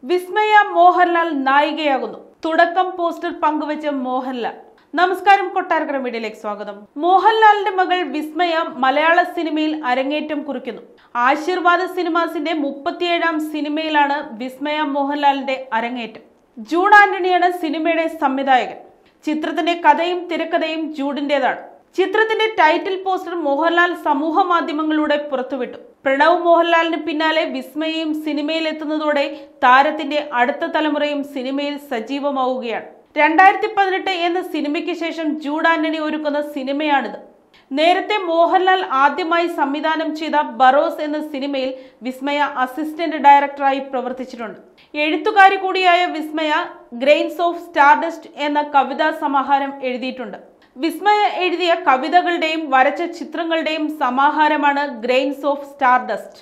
വിസ്മയ മോഹൻലാൽ നായികയാകുന്നു. തുടക്കം പോസ്റ്റർ പങ്കുവെച്ച മോഹൻലാൽ. നമസ്കാരം, കൊട്ടാരക്കര മീഡിയയിലേക്ക് സ്വാഗതം. മോഹൻലാലിന്റെ മകൾ വിസ്മയ മലയാള സിനിമയിൽ അരങ്ങേറ്റം കുറിക്കുന്നു. ആശീർവാദ സിനിമാസിന്റെ 37ാം സിനിമയിലാണ് വിസ്മയ മോഹൻലാലിന്റെ അരങ്ങേറ്റം. ജൂഡ് ആന്റണിയാണ് സിനിമയുടെ സംവിധായകൻ. ചിത്രത്തിന്റെ കഥയും തിരക്കഥയും ജൂഡിന്റേതാണ്. ചിത്രത്തിന്റെ ടൈറ്റിൽ പോസ്റ്റർ മോഹൻലാൽ സമൂഹ മാധ്യമങ്ങളിലൂടെ പുറത്തുവിട്ടു. പ്രണവ് മോഹൻലാലിന് പിന്നാലെ വിസ്മയയും സിനിമയിൽ എത്തുന്നതോടെ താരത്തിന്റെ അടുത്ത തലമുറയും സിനിമയിൽ സജീവമാവുകയാണ്. 2018 എന്ന സിനിമയ്ക്ക് ശേഷം ജൂഡ് ആന്റണി ഒരുക്കുന്ന സിനിമയാണിത്. നേരത്തെ മോഹൻലാൽ ആദ്യമായി സംവിധാനം ചെയ്ത ബറോസ് എന്ന സിനിമയിൽ വിസ്മയ അസിസ്റ്റന്റ് ഡയറക്ടറായി പ്രവർത്തിച്ചിട്ടുണ്ട്. എഴുത്തുകാരി കൂടിയായ വിസ്മയ ഗ്രെയിൻസ് ഓഫ് സ്റ്റാർഡസ്റ്റ് എന്ന കവിതാ സമാഹാരം എഴുതിയിട്ടുണ്ട്. വിസ്മയ എഴുതിയ കവിതകളുടെയും വരച്ച ചിത്രങ്ങളുടെയും സമാഹാരമാണ് ഗ്രെയിൻസ് ഓഫ് സ്റ്റാർഡസ്റ്റ്.